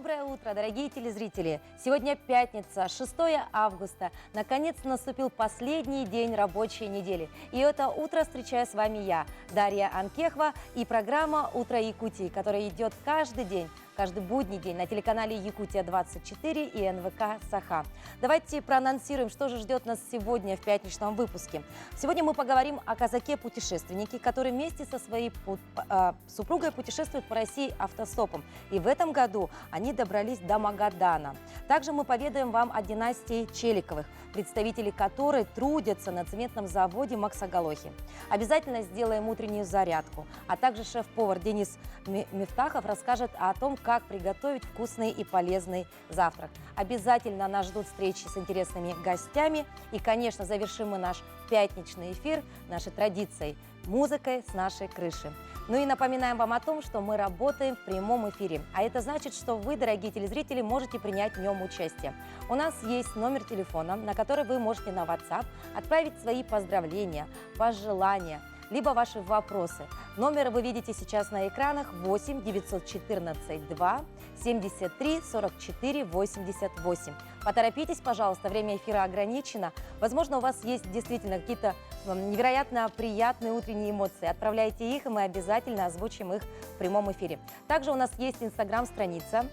Доброе утро, дорогие телезрители! Сегодня пятница, 6 августа. Наконец наступил последний день рабочей недели. И это утро встречаю с вами я, Дарья Анкехова, и программа «Утро Якутии», которая идет каждый день, каждый будний день на телеканале «Якутия-24» и НВК «Саха». Давайте проанонсируем, что же ждет нас сегодня в пятничном выпуске. Сегодня мы поговорим о казаке-путешественнике, который вместе со своей супругой путешествует по России автостопом. И в этом году они добрались до Магадана. Также мы поведаем вам о династии Челиковых, представители которой трудятся на цементном заводе Максагалохи. Обязательно сделаем утреннюю зарядку. А также шеф-повар Денис Мифтахов расскажет о том, как приготовить вкусный и полезный завтрак. Обязательно нас ждут встречи с интересными гостями. И, конечно, завершим мы наш пятничный эфир нашей традицией – музыкой с нашей крыши. Ну и напоминаем вам о том, что мы работаем в прямом эфире. А это значит, что вы, дорогие телезрители, можете принять в нем участие. У нас есть номер телефона, на который вы можете на WhatsApp отправить свои поздравления, пожелания, либо ваши вопросы. Номер вы видите сейчас на экранах: 8 914 2 73 44 88. Поторопитесь, пожалуйста, время эфира ограничено. Возможно, у вас есть действительно какие-то невероятно приятные утренние эмоции. Отправляйте их, и мы обязательно озвучим их в прямом эфире. Также у нас есть инстаграм-страница.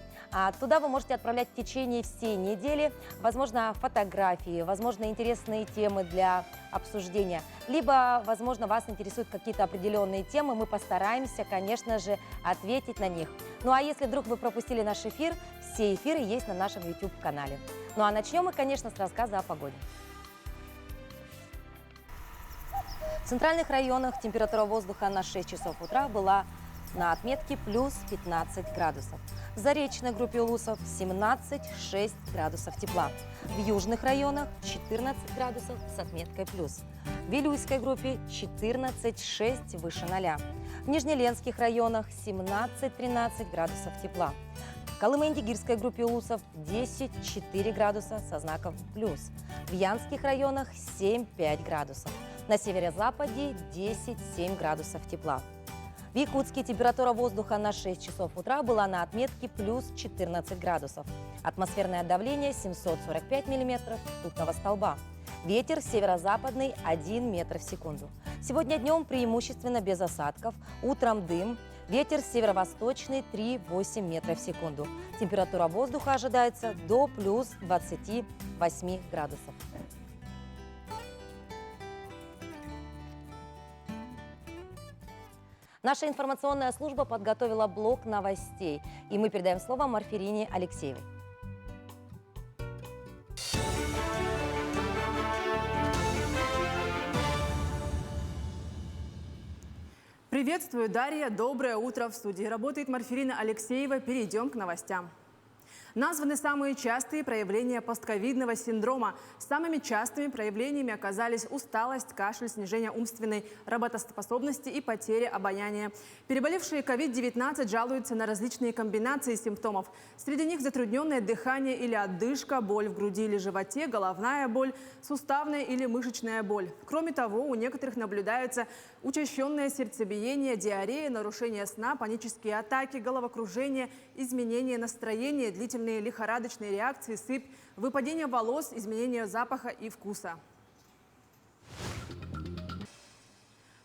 Туда вы можете отправлять в течение всей недели, возможно, фотографии, возможно, интересные темы для обсуждения. Либо, возможно, вас интересуют какие-то определенные темы. Мы постараемся, конечно же, ответить на них. Ну а если вдруг вы пропустили наш эфир, все эфиры есть на нашем YouTube-канале. Ну а начнем мы, конечно, с рассказа о погоде. В центральных районах температура воздуха на 6 часов утра была на отметке плюс 15 градусов. В заречной группе Улусов 17,6 градусов тепла. В южных районах 14 градусов с отметкой плюс. В Вилюйской группе 14,6 выше 0. В Нижнеленских районах 17-13 градусов тепла. В Колымо-Индигирской группе Улусов 10,4 градуса со знаком плюс. В Янских районах 7-5 градусов. На северо-западе 10-7 градусов тепла. В Якутске температура воздуха на 6 часов утра была на отметке плюс 14 градусов. Атмосферное давление 745 миллиметров ртутного столба. Ветер северо-западный 1 метр в секунду. Сегодня днем преимущественно без осадков, утром дым. Ветер северо-восточный 3,8 метра в секунду. Температура воздуха ожидается до плюс 28 градусов. Наша информационная служба подготовила блок новостей, и мы передаем слово Марферине Алексеевой. Приветствую, Дарья. Доброе утро. В студии работает Марферина Алексеева. Перейдем к новостям. Названы самые частые проявления постковидного синдрома. Самыми частыми проявлениями оказались усталость, кашель, снижение умственной работоспособности и потеря обоняния. Переболевшие COVID-19 жалуются на различные комбинации симптомов. Среди них затрудненное дыхание или одышка, боль в груди или животе, головная боль, суставная или мышечная боль. Кроме того, у некоторых наблюдается учащенное сердцебиение, диарея, нарушение сна, панические атаки, головокружение, изменение настроения, длительные лихорадочные реакции, сыпь, выпадение волос, изменение запаха и вкуса.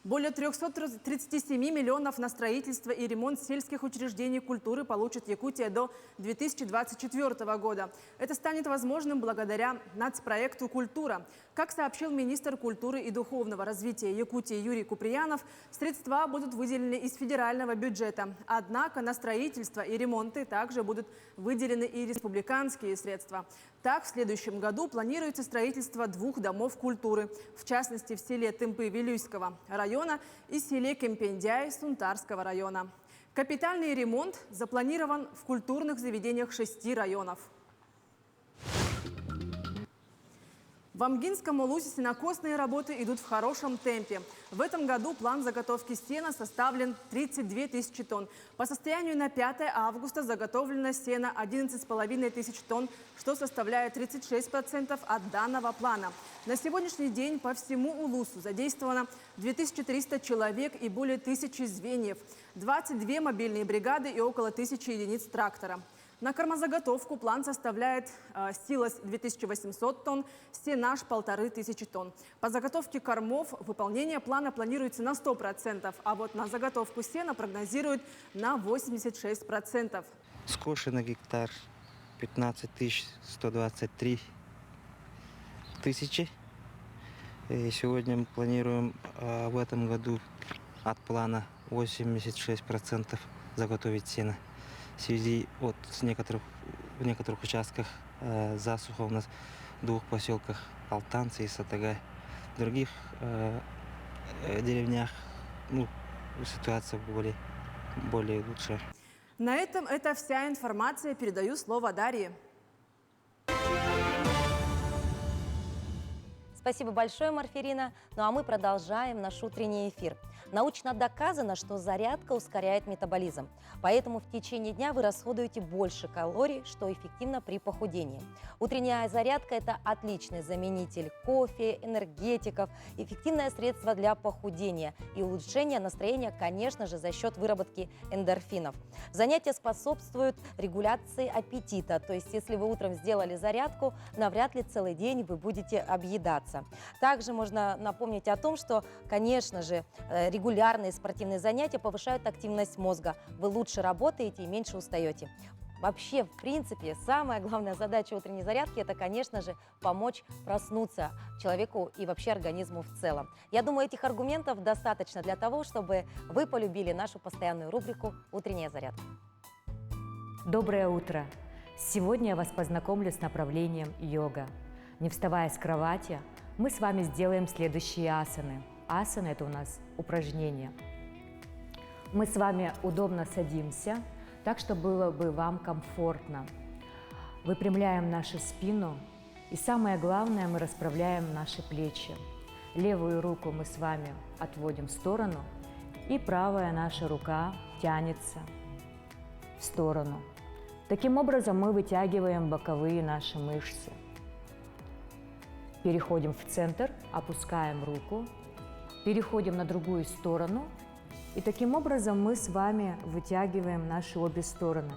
Более 337 миллионов на строительство и ремонт сельских учреждений культуры получит Якутия до 2024 года. Это станет возможным благодаря нацпроекту «Культура». Как сообщил министр культуры и духовного развития Якутии Юрий Куприянов, средства будут выделены из федерального бюджета. Однако на строительство и ремонты также будут выделены и республиканские средства. Так, в следующем году планируется строительство 2 домов культуры, в частности в селе Тымпы-Вилюйского района и селе Кемпендяй Сунтарского района. Капитальный ремонт запланирован в культурных заведениях 6 районов. В Амгинском улусе сенокосные работы идут в хорошем темпе. В этом году план заготовки сена составлен 32 тысячи тонн. По состоянию на 5 августа заготовлено сено 11,5 тысяч тонн, что составляет 36% от данного плана. На сегодняшний день по всему улусу задействовано 2300 человек и более 1000 звеньев, 22 мобильные бригады и около 1000 единиц трактора. На кормозаготовку план составляет силос 2800 тонн, сенаж 1500 тонн. По заготовке кормов выполнение плана планируется на 100%, а вот на заготовку сена прогнозируют на 86%. Скошено гектар 15 123 тысячи. И сегодня мы планируем в этом году от плана 86% заготовить сено. В связи в некоторых участках засуха у нас в двух поселках Алтанцы и Сатагай. В других деревнях ситуация более лучшая. На этом это вся информация. Передаю слово Дарье. Спасибо большое, Марфирина. Ну а мы продолжаем наш утренний эфир. Научно доказано, что зарядка ускоряет метаболизм. Поэтому в течение дня вы расходуете больше калорий, что эффективно при похудении. Утренняя зарядка – это отличный заменитель кофе, энергетиков, эффективное средство для похудения и улучшения настроения, конечно же, за счет выработки эндорфинов. Занятия способствуют регуляции аппетита. То есть, если вы утром сделали зарядку, навряд ли целый день вы будете объедаться. Также можно напомнить о том, что, конечно же, регулярные спортивные занятия повышают активность мозга. Вы лучше работаете и меньше устаете. Вообще, в принципе, самая главная задача утренней зарядки – это, конечно же, помочь проснуться человеку и вообще организму в целом. Я думаю, этих аргументов достаточно для того, чтобы вы полюбили нашу постоянную рубрику «Утренняя зарядка». Доброе утро! Сегодня я вас познакомлю с направлением йога. Не вставая с кровати, мы с вами сделаем следующие асаны. Асаны – это у нас упражнения. Мы с вами удобно садимся, так, чтобы было бы вам комфортно. Выпрямляем нашу спину и, самое главное, мы расправляем наши плечи. Левую руку мы с вами отводим в сторону, и правая наша рука тянется в сторону. Таким образом мы вытягиваем боковые наши мышцы. Переходим в центр, опускаем руку, переходим на другую сторону, и таким образом мы с вами вытягиваем наши обе стороны.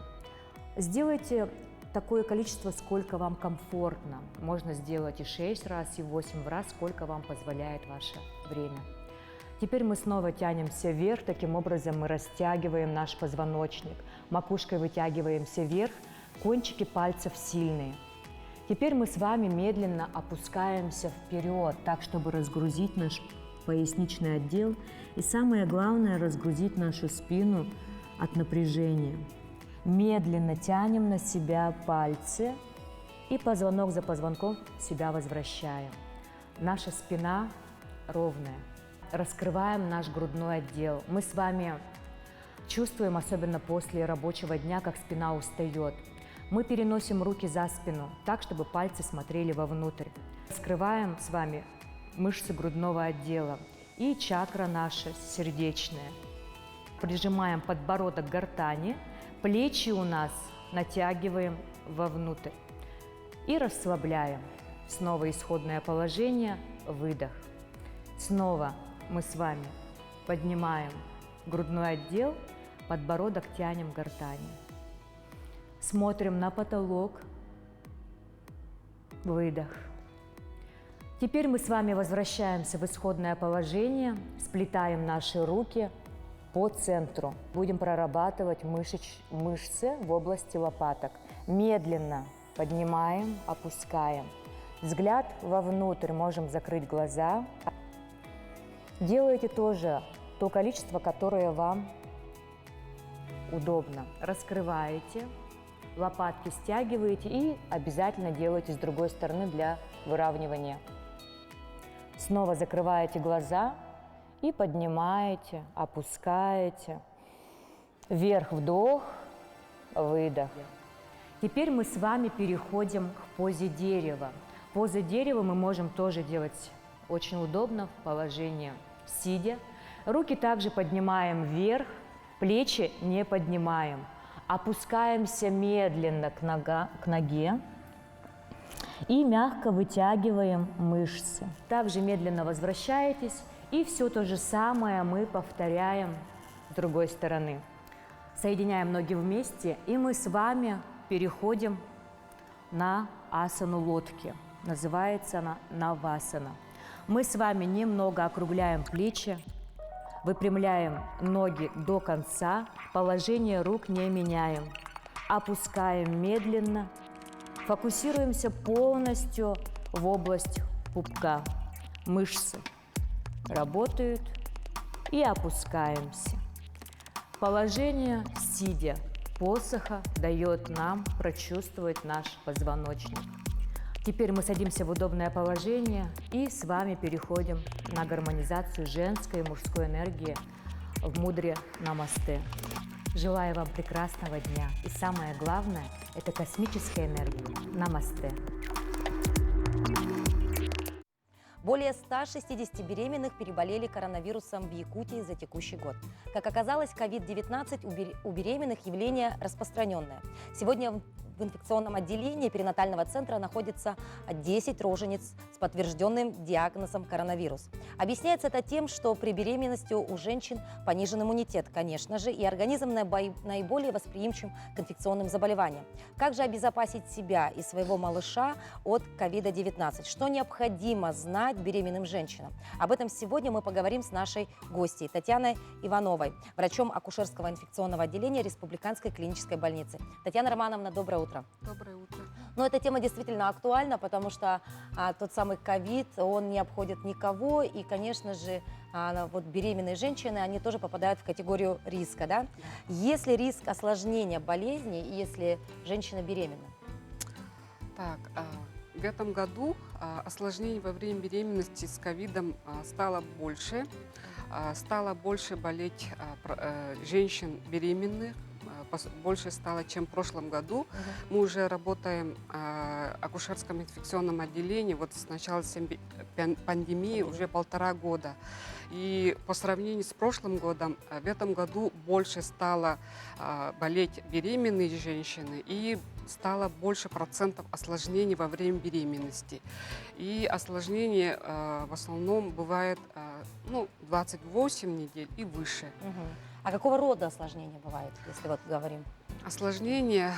Сделайте такое количество, сколько вам комфортно. Можно сделать и 6 раз, и 8 раз, сколько вам позволяет ваше время. Теперь мы снова тянемся вверх, таким образом мы растягиваем наш позвоночник. Макушкой вытягиваемся вверх, кончики пальцев сильные. Теперь мы с вами медленно опускаемся вперед, так, чтобы разгрузить наш поясничный отдел. И самое главное, разгрузить нашу спину от напряжения. Медленно тянем на себя пальцы и позвонок за позвонком себя возвращаем. Наша спина ровная. Раскрываем наш грудной отдел. Мы с вами чувствуем, особенно после рабочего дня, как спина устает. Мы переносим руки за спину, так, чтобы пальцы смотрели вовнутрь. Раскрываем с вами мышцы грудного отдела и чакра наша сердечная. Прижимаем подбородок к гортани, плечи у нас натягиваем вовнутрь и расслабляем. Снова исходное положение, выдох. Снова мы с вами поднимаем грудной отдел, подбородок тянем к гортани. Смотрим на потолок, выдох. Теперь мы с вами возвращаемся в исходное положение, сплетаем наши руки по центру. Будем прорабатывать мышцы в области лопаток. Медленно поднимаем, опускаем. Взгляд вовнутрь, можем закрыть глаза. Делайте тоже то количество, которое вам удобно. Раскрываете, лопатки стягиваете и обязательно делайте с другой стороны для выравнивания. Снова закрываете глаза и поднимаете, опускаете. Вверх вдох, выдох. Теперь мы с вами переходим к позе дерева. Позу дерева мы можем тоже делать очень удобно в положении сидя. Руки также поднимаем вверх, плечи не поднимаем. Опускаемся медленно к ноге и мягко вытягиваем мышцы. Также медленно возвращаетесь, и все то же самое мы повторяем с другой стороны. Соединяем ноги вместе, и мы с вами переходим на асану лодки. Называется она навасана. Мы с вами немного округляем плечи, выпрямляем ноги до конца, положение рук не меняем. Опускаем медленно, фокусируемся полностью в область пупка. Мышцы работают и опускаемся. Положение сидя посоха дает нам прочувствовать наш позвоночник. Теперь мы садимся в удобное положение и с вами переходим на гармонизацию женской и мужской энергии в мудре намасте. Желаю вам прекрасного дня. И самое главное – это космическая энергия. Намасте. Более 160 беременных переболели коронавирусом в Якутии за текущий год. Как оказалось, COVID-19 у беременных явление распространенное. Сегодня в инфекционном отделении перинатального центра находится 10 рожениц с подтвержденным диагнозом коронавирус. Объясняется это тем, что при беременности у женщин понижен иммунитет, конечно же, и организм наиболее восприимчив к инфекционным заболеваниям. Как же обезопасить себя и своего малыша от COVID-19? Что необходимо знать беременным женщинам? Об этом сегодня мы поговорим с нашей гостьей Татьяной Ивановой, врачом акушерского инфекционного отделения Республиканской клинической больницы. Татьяна Романовна, доброе утро. Доброе утро. Но эта тема действительно актуальна, потому что тот самый ковид, он не обходит никого, и, конечно же, вот беременные женщины, они тоже попадают в категорию риска, да? Есть ли риск осложнения болезни, если женщина беременна? Так, в этом году осложнений во время беременности с ковидом стало больше. Стало больше болеть женщин беременных, больше стало, чем в прошлом году. Мы уже работаем в акушерском инфекционном отделении вот с начала пандемии уже 1,5 года. И по сравнению с прошлым годом, в этом году больше стало болеть беременные женщины и стало больше процентов осложнений во время беременности. И осложнения в основном бывает 28 недель и выше. А какого рода осложнения бывают, если вот говорим? Осложнения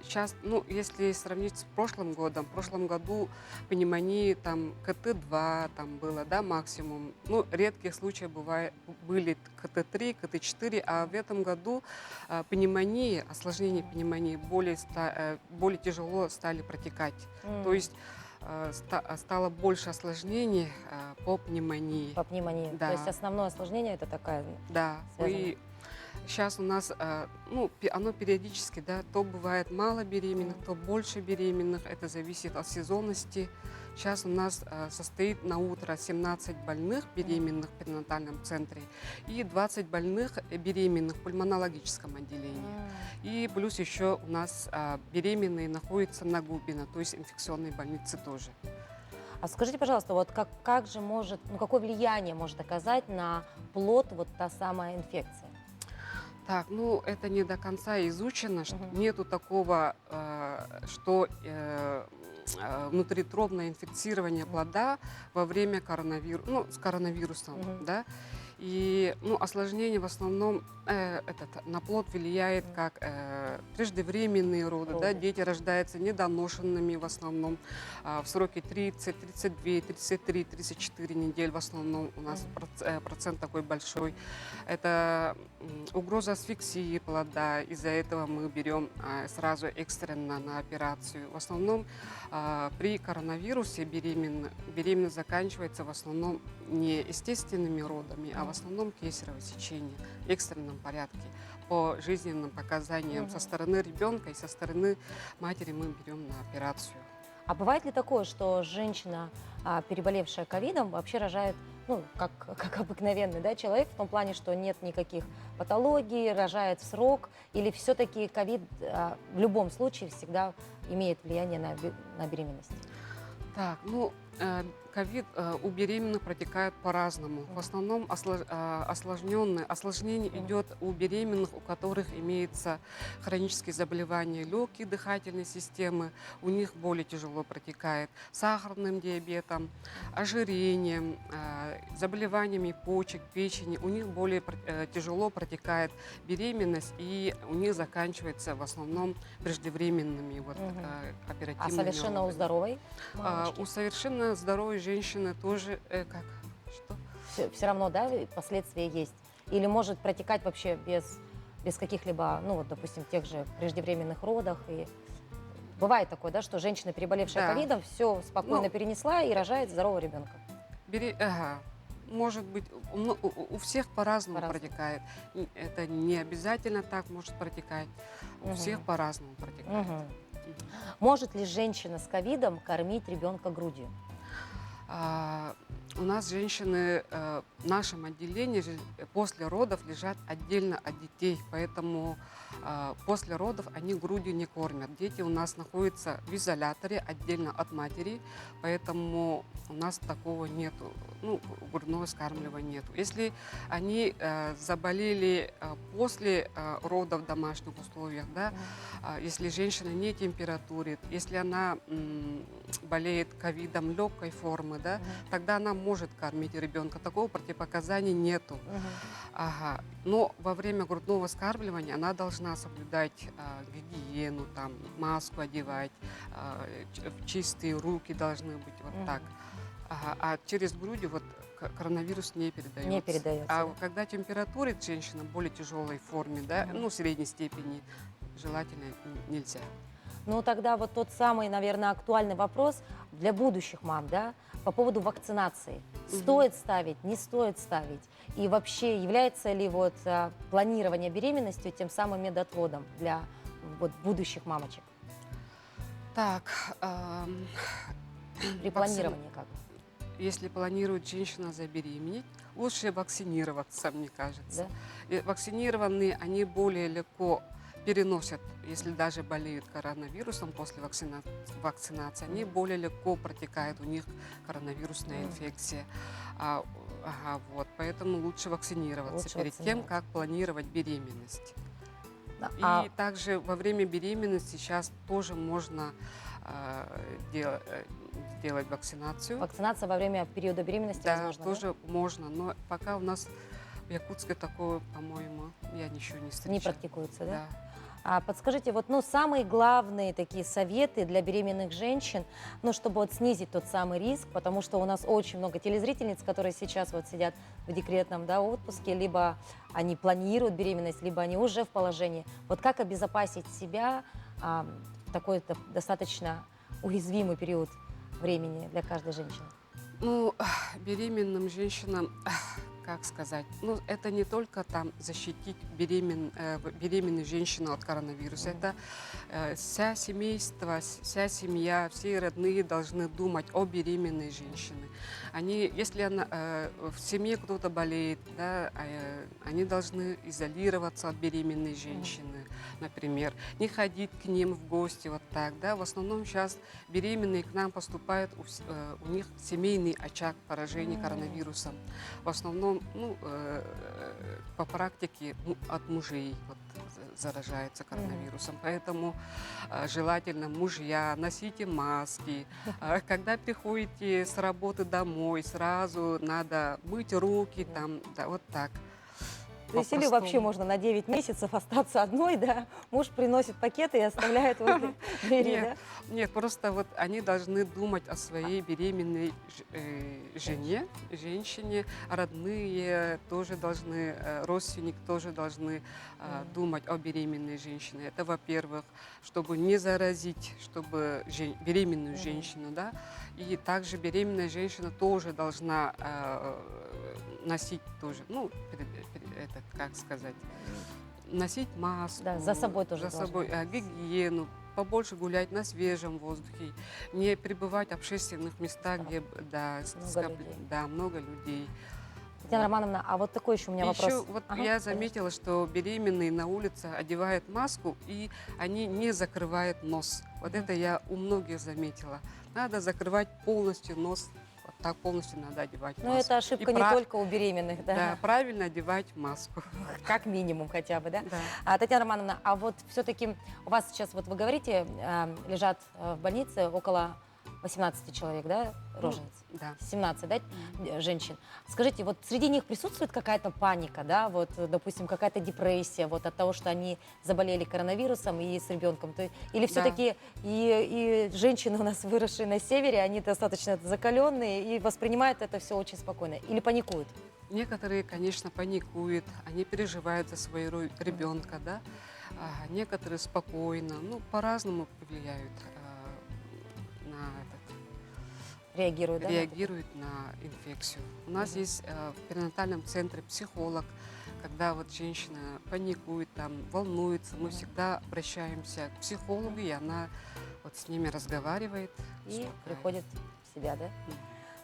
сейчас, если сравнить с прошлым годом, в прошлом году пневмонии там КТ-2 там было, да, максимум. Редких случаев были КТ-3, КТ-4, а в этом году пневмонии, осложнения пневмонии более тяжело стали протекать. То есть стало больше осложнений по пневмонии. По пневмонии. Да. То есть основное осложнение это такая. Да. И сейчас у нас, оно периодически, да, то бывает мало беременных, то больше беременных. Это зависит от сезонности. Сейчас у нас состоит на утро 17 больных беременных в перинатальном центре и 20 больных беременных в пульмонологическом отделении. И плюс еще у нас беременные находятся на Губино, то есть инфекционной больнице тоже. А скажите, пожалуйста, вот как же может, какое влияние может оказать на плод вот та самая инфекция? Так, это не до конца изучено, что нету такого, что внутриутробное инфицирование плода во время с коронавирусом, да. И осложнение в основном на плод влияет как преждевременные роды, да, дети рождаются недоношенными в основном в сроке 30, 32, 33, 34 недель в основном у нас процент такой большой. Это угроза асфиксии плода, из-за этого мы берем сразу экстренно на операцию. В основном при коронавирусе беременность заканчивается в основном не естественными родами, а в основном кесарево сечение в экстренном порядке по жизненным показаниям со стороны ребенка и со стороны матери мы берем на операцию. А бывает ли такое, что женщина, переболевшая ковидом, вообще рожает, как обыкновенный, да, человек, в том плане, что нет никаких патологий, рожает в срок, или все-таки ковид в любом случае всегда имеет влияние на беременность? Так, ковид у беременных протекает по-разному. В основном осложнение идет у беременных, у которых имеются хронические заболевания легких, дыхательной системы. У них более тяжело протекает сахарным диабетом, ожирением, заболеваниями почек, печени. У них более тяжело протекает беременность, и у них заканчивается в основном преждевременными оперативными А совершенно у родами. здоровой мамочки? У совершенно здоровой женщины тоже что? Все равно, да, последствия есть? Или может протекать вообще без каких-либо, ну вот, допустим, тех же преждевременных родах? И бывает такое, да, что женщина, переболевшая Да. ковидом, все спокойно Ну, перенесла и рожает здорового ребенка. Может быть, у всех по-разному По-разному. протекает. Это не обязательно так может протекать. У Мгм. всех по-разному протекает. Мгм. Может ли женщина с ковидом кормить ребенка грудью? У нас женщины в нашем отделении после родов лежат отдельно от детей, поэтому после родов они грудью не кормят. Дети у нас находятся в изоляторе отдельно от матери, поэтому у нас такого нету, грудного скармливания нету. Если они заболели после родов в домашних условиях, да, если женщина не температурит, если она болеет ковидом легкой формы, да, тогда она может кормить ребенка. Такого противопоказаний нету. Ага. Но во время грудного скармливания она должна соблюдать гигиену, там, маску одевать, чистые руки должны быть, вот так. Ага. А через грудью коронавирус не передается. Не передается. А когда температурит женщина в более тяжелой форме, да, средней степени, желательно нельзя. Ну, тогда вот тот самый, наверное, актуальный вопрос для будущих мам, да, по поводу вакцинации. Стоит ставить, не стоит ставить? И вообще, является ли планирование беременности тем самым медотводом для будущих мамочек? Так, При планировании как? Если планирует женщина забеременеть, лучше вакцинироваться, мне кажется. Да? И вакцинированные, они более легко переносят, если даже болеют коронавирусом после вакцинации, они более легко протекает у них коронавирусная инфекция. Поэтому лучше вакцинироваться перед тем, как планировать беременность. И также во время беременности сейчас тоже можно делать вакцинацию. Вакцинация во время периода беременности Да, возможно, тоже можно, но пока у нас в Якутске такое, по-моему, я еще не встречала. Не практикуется, да? Да. А подскажите, самые главные такие советы для беременных женщин, чтобы снизить тот самый риск, потому что у нас очень много телезрительниц, которые сейчас сидят в декретном, да, отпуске, либо они планируют беременность, либо они уже в положении. Вот как обезопасить себя в такой достаточно уязвимый период времени для каждой женщины? Беременным женщинам, как сказать, это не только там защитить беременную женщину от коронавируса, это вся семейство, вся семья, все родные должны думать о беременной женщине. Если в семье кто-то болеет, да, они должны изолироваться от беременной женщины, например, не ходить к ним в гости вот так, да. В основном сейчас беременные к нам поступают, у них семейный очаг поражения коронавирусом. В основном, по практике от мужей заражается коронавирусом. Поэтому желательно, мужья, носите маски. Когда приходите с работы домой, сразу надо мыть руки, там, да, вот так. То есть или вообще можно на 9 месяцев остаться одной, да? Муж приносит пакеты и оставляет возле двери, да? Нет, просто они должны думать о своей беременной женщине, родные тоже должны, родственники тоже должны думать о беременной женщине. Это, во-первых, чтобы не заразить, беременную женщину, да, и также беременная женщина тоже должна носить тоже, как сказать, носить маску. Да, за собой тоже гигиену, побольше гулять на свежем воздухе, не пребывать в общественных местах, где много людей. Татьяна Романовна, а вот такой еще у меня вопрос. Еще вот Ага, я конечно. заметила, что беременные на улице одевают маску, и они не закрывают нос. Вот это я у многих заметила. Надо закрывать полностью нос. Вот так полностью надо одевать маску. Ну, это ошибка И не только у беременных, да? Да, правильно одевать маску. Как минимум хотя бы, да? Да. Татьяна Романовна, а вот все-таки у вас сейчас, вот вы говорите, лежат в больнице около 18 человек, да, рожениц? Да. 17, да, женщин. Скажите, вот среди них присутствует какая-то паника, да, вот, допустим, какая-то депрессия вот от того, что они заболели коронавирусом и с ребенком? Или все-таки и женщины у нас, выросшие на севере, они достаточно закаленные и воспринимают это все очень спокойно? Или паникуют? Некоторые, конечно, паникуют, они переживают за своего ребенка, да. Некоторые спокойно, ну, по-разному влияют Реагируют, да? реагируют на инфекцию. У нас есть в перинатальном центре психолог. Когда вот женщина паникует, там, волнуется, мы всегда обращаемся к психологу, и она вот с ними разговаривает. И успокаивает. приходит в себя, да?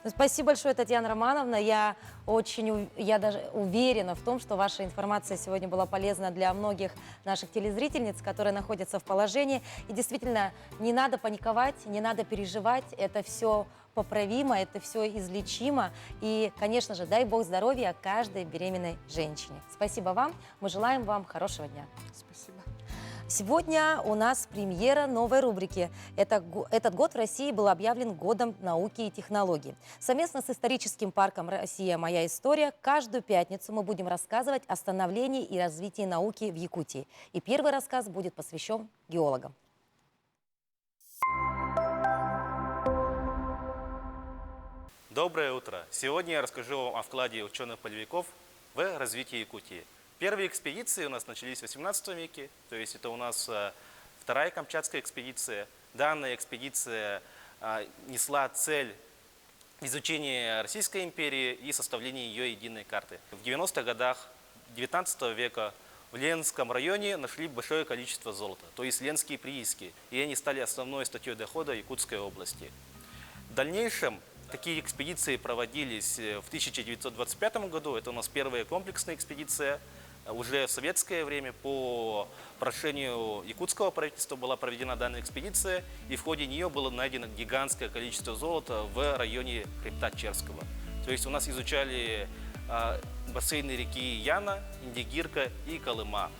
Ну, спасибо большое, Татьяна Романовна. Я даже уверена в том, что ваша информация сегодня была полезна для многих наших телезрительниц, которые находятся в положении. И действительно, не надо паниковать, не надо переживать. Это все поправимо, это все излечимо. И, конечно же, дай Бог здоровья каждой беременной женщине. Спасибо вам. Мы желаем вам хорошего дня. Спасибо. Сегодня у нас премьера новой рубрики. Этот год в России был объявлен Годом науки и технологий. Совместно с историческим парком «Россия. Моя история» каждую пятницу мы будем рассказывать о становлении и развитии науки в Якутии. И первый рассказ будет посвящен геологам. Доброе утро! Сегодня я расскажу вам о вкладе ученых-полевиков в развитие Якутии. Первые экспедиции у нас начались в 18 веке, то есть это у нас вторая Камчатская экспедиция. Данная экспедиция несла цель изучения Российской империи и составления ее единой карты. В 90-х годах 19 века в Ленском районе нашли большое количество золота, то есть ленские прииски, и они стали основной статьей дохода Якутской области. В дальнейшем такие экспедиции проводились в 1925 году, это у нас первая комплексная экспедиция. Уже в советское время по прошению якутского правительства была проведена данная экспедиция, и в ходе нее было найдено гигантское количество золота в районе хребта Черского. То есть у нас изучали бассейны реки Яна, Индигирка и Колыма.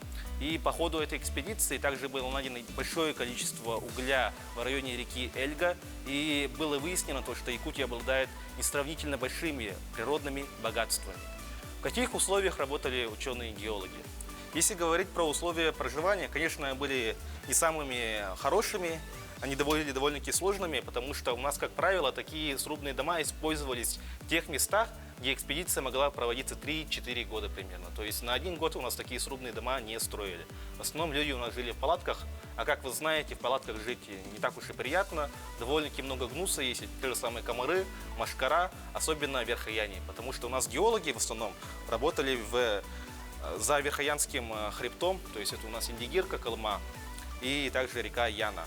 И по ходу этой экспедиции также было найдено большое количество угля в районе реки Эльга, и было выяснено то, что Якутия обладает несравнительно большими природными богатствами. В каких условиях работали ученые-геологи? Если говорить про условия проживания, конечно, были не самыми хорошими, они были довольно-таки сложными, потому что у нас, как правило, такие срубные дома использовались в тех местах, где экспедиция могла проводиться 3-4 года примерно. То есть на 1 год у нас такие срубные дома не строили. В основном люди у нас жили в палатках, а как вы знаете, в палатках жить не так уж и приятно. Довольно-таки много гнуса есть, те же самые комары, мошкара, особенно в Верхояне. Потому что у нас геологи в основном работали за Верхоянским хребтом, то есть это у нас Индигирка, Колыма и также река Яна.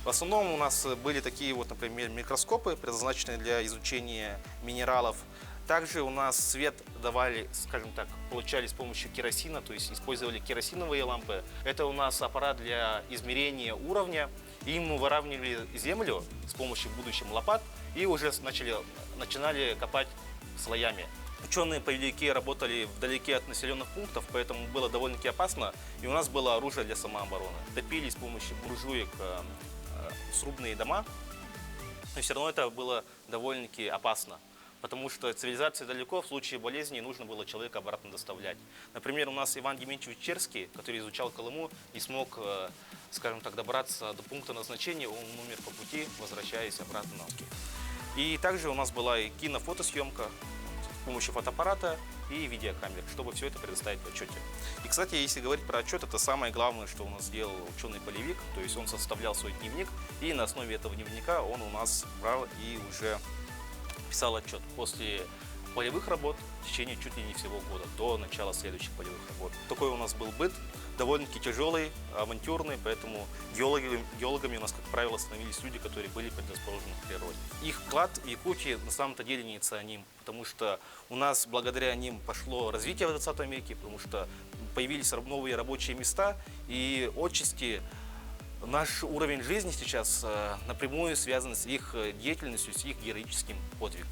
В основном у нас были такие вот, например, микроскопы, предназначенные для изучения минералов. Также у нас свет давали, скажем так, получали с помощью керосина, то есть использовали керосиновые лампы. Это у нас аппарат для измерения уровня. Им мы выравнивали землю с помощью, в будущем, лопат и уже начинали копать слоями. Ученые-полевики работали вдалеке от населенных пунктов, поэтому было довольно-таки опасно. И у нас было оружие для самообороны. Топили с помощью буржуек срубные дома, но все равно это было довольно-таки опасно. Потому что цивилизация далеко, в случае болезни нужно было человека обратно доставлять. Например, у нас Иван Дементьевич Черский, который изучал Колыму и смог, скажем так, добраться до пункта назначения, он умер по пути, возвращаясь обратно на Москву. И также у нас была и кинофотосъемка с помощью фотоаппарата и видеокамер, чтобы все это предоставить в отчете. И, кстати, если говорить про отчет, это самое главное, что у нас сделал ученый-полевик, то есть он составлял свой дневник, и на основе этого дневника он у нас брал и уже писал отчет. После полевых работ в течение чуть ли не всего года, до начала следующих полевых работ. Такой у нас был быт, довольно-таки тяжелый, авантюрный, поэтому геологами у нас, как правило, становились люди, которые были предрасположены к природе. Их вклад в Якутии на самом-то деле неоценим, потому что у нас благодаря ним пошло развитие в 20 веке, потому что появились новые рабочие места, и отчасти наш уровень жизни сейчас напрямую связан с их деятельностью, с их героическим подвигом.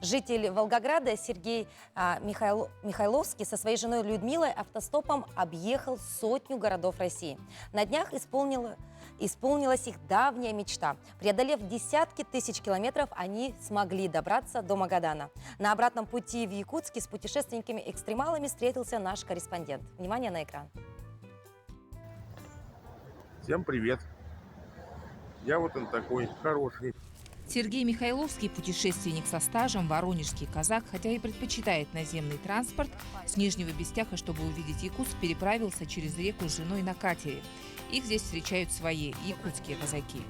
Житель Волгограда Сергей Михайловский со своей женой Людмилой автостопом объехал 100 городов России. На днях исполнилась их давняя мечта. Преодолев десятки тысяч километров, они смогли добраться до Магадана. На обратном пути в Якутске с путешественниками-экстремалами встретился наш корреспондент. Внимание на экран. Всем привет. Я вот он такой, хороший. Сергей Михайловский – путешественник со стажем, воронежский казак, хотя и предпочитает наземный транспорт. С Нижнего Бестяха, чтобы увидеть Якутск, переправился через реку с женой на катере. Их здесь встречают свои якутские казаки.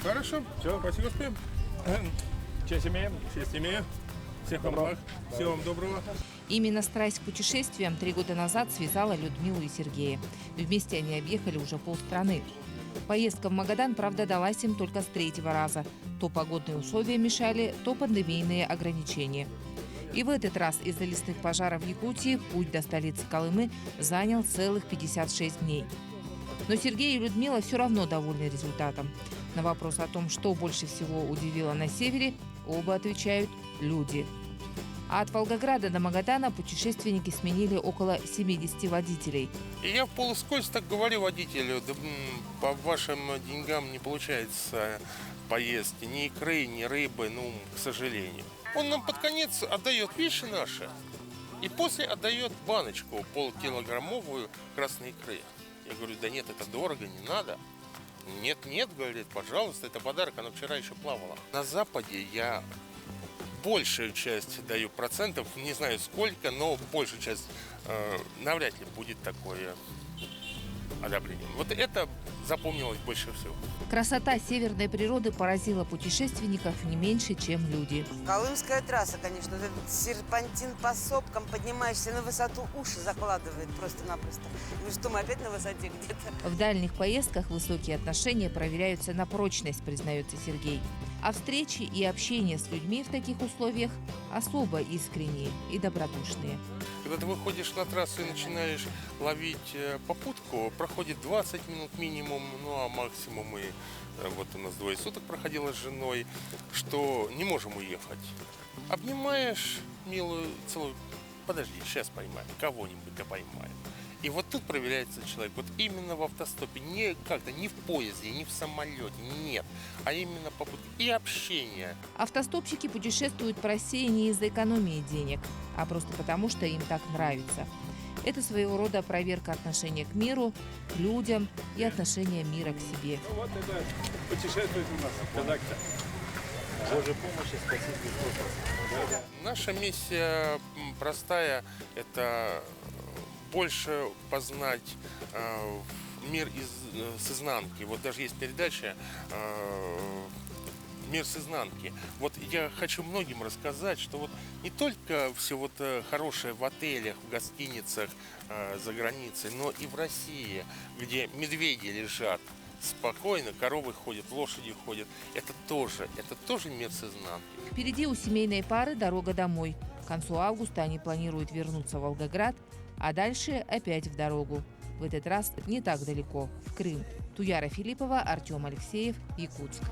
Хорошо, все, спасибо, успеем. Честь имеем. Честь имею. Всех вам благ. Всего вам доброго. Именно страсть к путешествиям 3 года назад связала Людмилу и Сергея. Вместе они объехали уже полстраны. Поездка в Магадан, правда, далась им только с 3-го раза. То погодные условия мешали, то пандемийные ограничения. И в этот раз из-за лесных пожаров в Якутии путь до столицы Колымы занял целых 56 дней. Но Сергей и Людмила все равно довольны результатом. На вопрос о том, что больше всего удивило на севере, оба отвечают – люди. А от Волгограда до Магадана путешественники сменили около 70 водителей. И я вполускользь так говорю водителю: да, по вашим деньгам не получается поездки, ни икры, ни рыбы, к сожалению. Он нам под конец отдает вещи наши и после отдает баночку полукилограммовую красной икры. Я говорю: да нет, это дорого, не надо. Нет, говорит, пожалуйста, это подарок, она вчера еще плавала. На Западе я большую часть даю процентов, не знаю сколько, но большую часть навряд ли будет такое одобрение. Вот это запомнилось больше всего. Красота северной природы поразила путешественников не меньше, чем люди. Колымская трасса, конечно, вот этот серпантин по сопкам, поднимаешься на высоту, уши закладывает просто-напросто. Ну что, мы опять на высоте где-то? В дальних поездках высокие отношения проверяются на прочность, признается Сергей. А встречи и общение с людьми в таких условиях особо искренние и добродушные. Когда ты выходишь на трассу и начинаешь ловить попутку, проходит 20 минут минимум, а максимум и вот у нас 2 суток проходило с женой, что не можем уехать. Обнимаешь милую, целую, подожди, сейчас поймаем, кого-нибудь да поймаем. И вот тут проверяется человек. Вот именно в автостопе, не как-то, не в поезде, не в самолете, нет, а именно попутка и общение. Автостопщики путешествуют по России не из-за экономии денег, а просто потому, что им так нравится. Это своего рода проверка отношения к миру, к людям и отношения мира к себе. Вот это путешествует у нас казак-то. Божьей помощи, спасибо. Наша миссия простая – это больше познать мир с изнанки. Вот даже есть передача «Мир с изнанки». Вот я хочу многим рассказать, что вот не только все вот хорошее в отелях, в гостиницах за границей, но и в России, где медведи лежат спокойно, коровы ходят, лошади ходят. Это тоже мир с изнанки. Впереди у семейной пары дорога домой. К концу августа они планируют вернуться в Волгоград, а дальше опять в дорогу. В этот раз не так далеко, в Крым. Туяра Филиппова, Артем Алексеев, Якутск.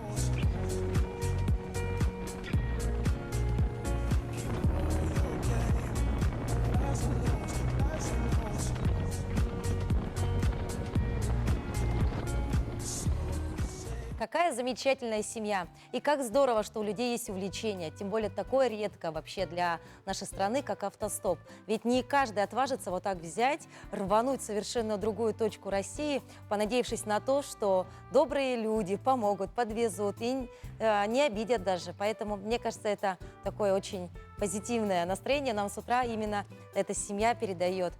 Какая замечательная семья. И как здорово, что у людей есть увлечение. Тем более такое редко вообще для нашей страны, как автостоп. Ведь не каждый отважится вот так взять, рвануть в совершенно другую точку России, понадеявшись на то, что добрые люди помогут, подвезут и не обидят даже. Поэтому, мне кажется, это такой очень позитивное настроение нам с утра именно эта семья передает.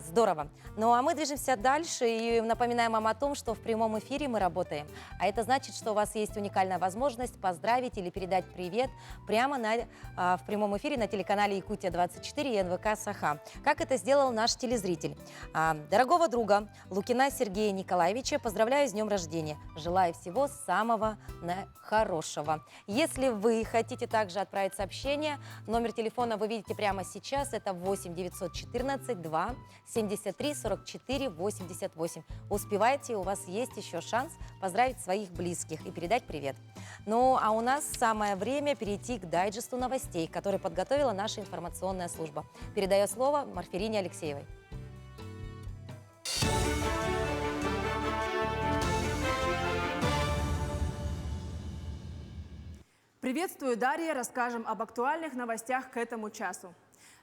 Здорово. Ну а мы движемся дальше и напоминаем вам о том, что в прямом эфире мы работаем. А это значит, что у вас есть уникальная возможность поздравить или передать привет прямо в прямом эфире на телеканале Якутия-24 и НВК Саха. Как это сделал наш телезритель. Дорогого друга Лукина Сергея Николаевича поздравляю с днем рождения. Желаю всего самого хорошего. Если вы хотите также отправить сообщение, номер телефона вы видите прямо сейчас. Это 8 914 2 73 44 88. Успевайте, у вас есть еще шанс поздравить своих близких и передать привет. Ну, а у нас самое время перейти к дайджесту новостей, который подготовила наша информационная служба. Передаю слово Марферине Алексеевой. Приветствую, Дарья. Расскажем об актуальных новостях к этому часу.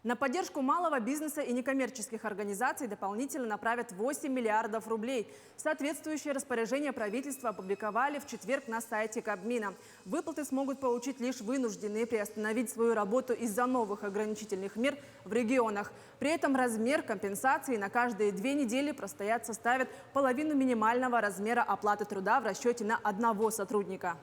На поддержку малого бизнеса и некоммерческих организаций дополнительно направят 8 миллиардов рублей. Соответствующее распоряжение правительства опубликовали в четверг на сайте Кабмина. Выплаты смогут получить лишь вынужденные приостановить свою работу из-за новых ограничительных мер в регионах. При этом размер компенсации на каждые 2 недели простоять составит половину минимального размера оплаты труда в расчете на одного сотрудника.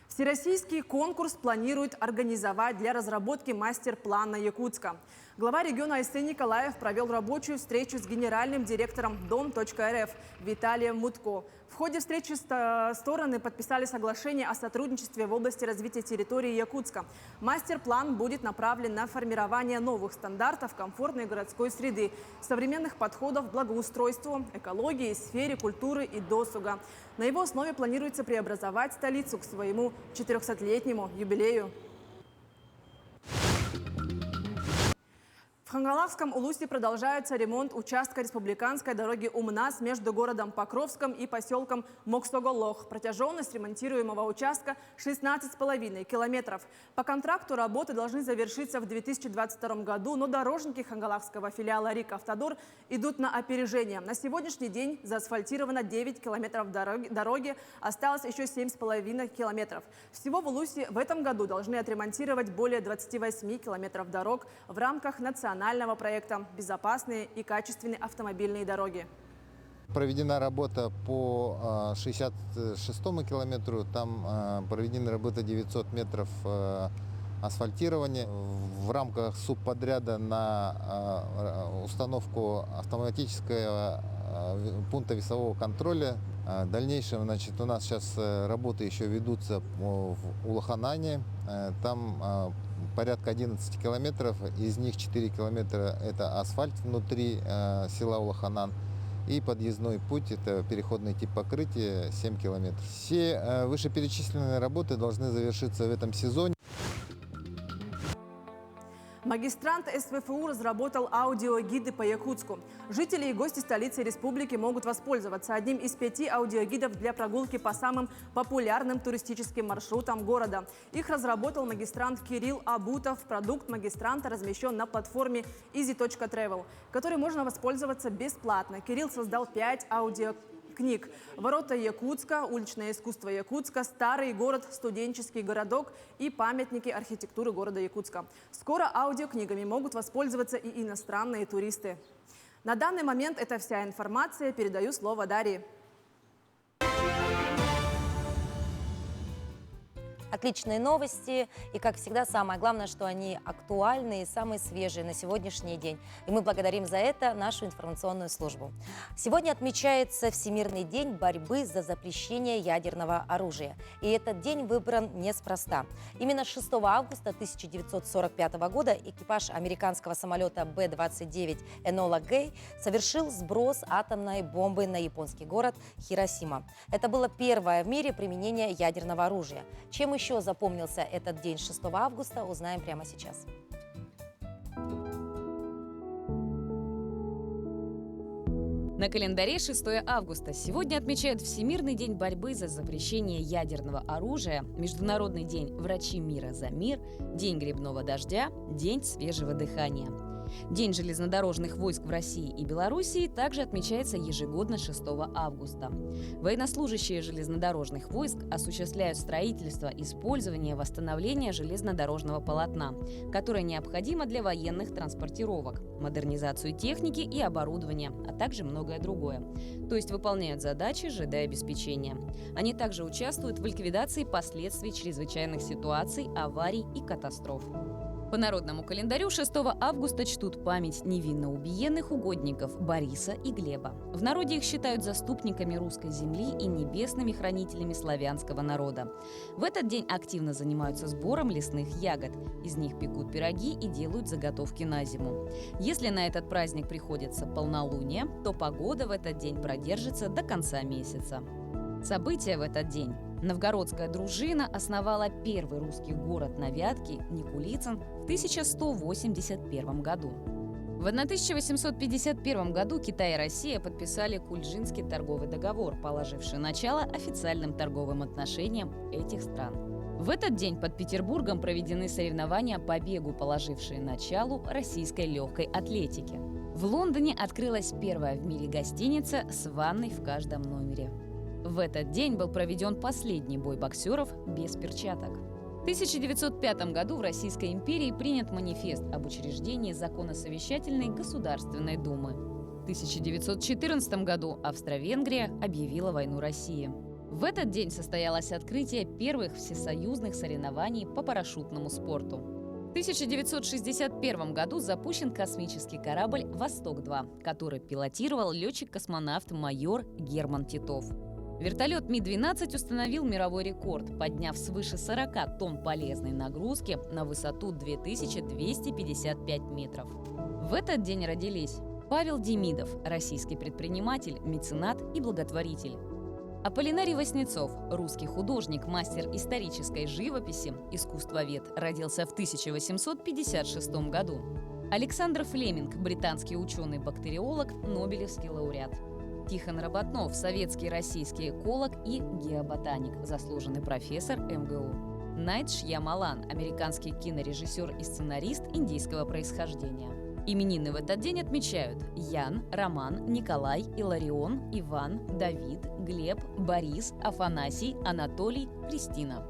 Всероссийский конкурс планирует организовать для разработки мастер-плана Якутска. Глава региона Айсен Николаев провел рабочую встречу с генеральным директором Дом.рф Виталием Мутко. В ходе встречи стороны подписали соглашение о сотрудничестве в области развития территории Якутска. Мастер-план будет направлен на формирование новых стандартов комфортной городской среды, современных подходов к благоустройству, экологии, сфере культуры и досуга. На его основе планируется преобразовать столицу к своему 400-летнему юбилею. В Хангалакском Улусе продолжается ремонт участка республиканской дороги Умнас между городом Покровском и поселком Моксоголох. Протяженность ремонтируемого участка 16,5 километров. По контракту работы должны завершиться в 2022 году, но дорожники хангалакского филиала РИК «Автодор» идут на опережение. На сегодняшний день заасфальтировано 9 километров дороги, осталось еще 7,5 километров. Всего в Улусе в этом году должны отремонтировать более 28 километров дорог в рамках национального проекта «Безопасные и качественные автомобильные дороги». Проведена работа по 66-му километру, там проведена работа 900 метров асфальтирования. В рамках субподряда на установку автоматического пункта весового контроля. В дальнейшем, у нас сейчас работы еще ведутся в Улаханане. Там порядка 11 километров, из них 4 километра – это асфальт внутри села Улаханан. И подъездной путь – это переходный тип покрытия 7 километров. Все вышеперечисленные работы должны завершиться в этом сезоне. Магистрант СВФУ разработал аудиогиды по Якутску. Жители и гости столицы республики могут воспользоваться одним из 5 аудиогидов для прогулки по самым популярным туристическим маршрутам города. Их разработал магистрант Кирилл Абутов. Продукт магистранта размещен на платформе easy.travel, которой можно воспользоваться бесплатно. Кирилл создал 5 аудиокниг. «Ворота Якутска», «Уличное искусство Якутска», «Старый город», «Студенческий городок» и «Памятники архитектуры города Якутска». Скоро аудиокнигами могут воспользоваться и иностранные туристы. На данный момент это вся информация. Передаю слово Дарье. Отличные новости. И, как всегда, самое главное, что они актуальны и самые свежие на сегодняшний день. И мы благодарим за это нашу информационную службу. Сегодня отмечается Всемирный день борьбы за запрещение ядерного оружия. И этот день выбран неспроста. Именно 6 августа 1945 года экипаж американского самолета Б-29 «Энола Гэй» совершил сброс атомной бомбы на японский город Хиросима. Это было первое в мире применение ядерного оружия. Чем еще запомнился этот день 6 августа, узнаем прямо сейчас. На календаре 6 августа. Сегодня отмечают Всемирный день борьбы за запрещение ядерного оружия, Международный день «Врачи мира за мир», День грибного дождя, День свежего дыхания. День железнодорожных войск в России и Белоруссии также отмечается ежегодно 6 августа. Военнослужащие железнодорожных войск осуществляют строительство, использование, восстановление железнодорожного полотна, которое необходимо для военных транспортировок, модернизацию техники и оборудования, а также многое другое. То есть выполняют задачи ЖД-обеспечения. Они также участвуют в ликвидации последствий чрезвычайных ситуаций, аварий и катастроф. По народному календарю 6 августа чтут память невинно убиенных угодников Бориса и Глеба. В народе их считают заступниками русской земли и небесными хранителями славянского народа. В этот день активно занимаются сбором лесных ягод. Из них пекут пироги и делают заготовки на зиму. Если на этот праздник приходится полнолуние, то погода в этот день продержится до конца месяца. События в этот день. Новгородская дружина основала первый русский город на Вятке, Никулицын, в 1181 году. В 1851 году Китай и Россия подписали Кульджинский торговый договор, положивший начало официальным торговым отношениям этих стран. В этот день под Петербургом проведены соревнования по бегу, положившие началу российской легкой атлетике. В Лондоне открылась первая в мире гостиница с ванной в каждом номере. В этот день был проведен последний бой боксеров без перчаток. В 1905 году в Российской империи принят манифест об учреждении законосовещательной Государственной Думы. В 1914 году Австро-Венгрия объявила войну России. В этот день состоялось открытие первых всесоюзных соревнований по парашютному спорту. В 1961 году запущен космический корабль «Восток-2», который пилотировал летчик-космонавт майор Герман Титов. Вертолет Ми-12 установил мировой рекорд, подняв свыше 40 тонн полезной нагрузки на высоту 2255 метров. В этот день родились Павел Демидов, российский предприниматель, меценат и благотворитель. Аполлинарий Васнецов, русский художник, мастер исторической живописи, искусствовед, родился в 1856 году. Александр Флеминг, британский ученый-бактериолог, нобелевский лауреат. Тихон Работнов, советский и российский эколог и геоботаник, заслуженный профессор МГУ. Найт Шьямалан, американский кинорежиссер и сценарист индийского происхождения. Именины в этот день отмечают Ян, Роман, Николай, Иларион, Иван, Давид, Глеб, Борис, Афанасий, Анатолий, Кристина.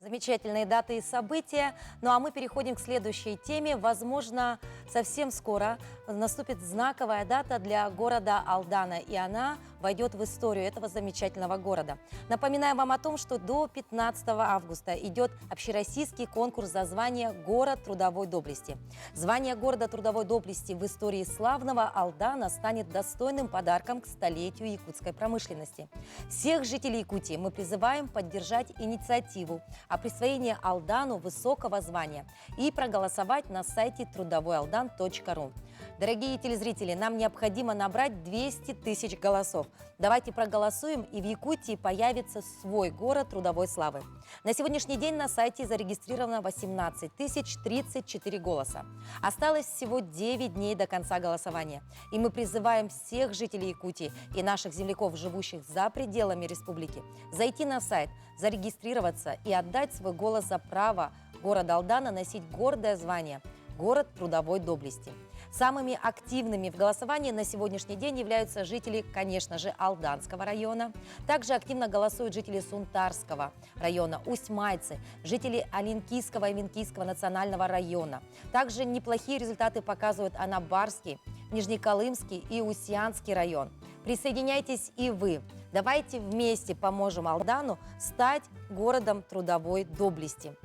Замечательные даты и события. Ну а мы переходим к следующей теме. Возможно, совсем скоро наступит знаковая дата для города Алдана, и она войдет в историю этого замечательного города. Напоминаем вам о том, что до 15 августа идет общероссийский конкурс за звание «Город трудовой доблести». Звание города трудовой доблести в истории славного Алдана станет достойным подарком к столетию якутской промышленности. Всех жителей Якутии мы призываем поддержать инициативу о присвоении Алдану высокого звания и проголосовать на сайте трудовойалдан.ру. Дорогие телезрители, нам необходимо набрать 200 тысяч голосов. Давайте проголосуем, и в Якутии появится свой город трудовой славы. На сегодняшний день на сайте зарегистрировано 18 034 голоса. Осталось всего 9 дней до конца голосования. И мы призываем всех жителей Якутии и наших земляков, живущих за пределами республики, зайти на сайт, зарегистрироваться и отдать свой голос за право города Алдана носить гордое звание «Город трудовой доблести». Самыми активными в голосовании на сегодняшний день являются жители, конечно же, Алданского района. Также активно голосуют жители Сунтарского района, Усть-Майцы, жители Аленкийского и Венкийского национального района. Также неплохие результаты показывают Анабарский, Нижнеколымский и Усьянский район. Присоединяйтесь и вы. Давайте вместе поможем Алдану стать городом трудовой доблести.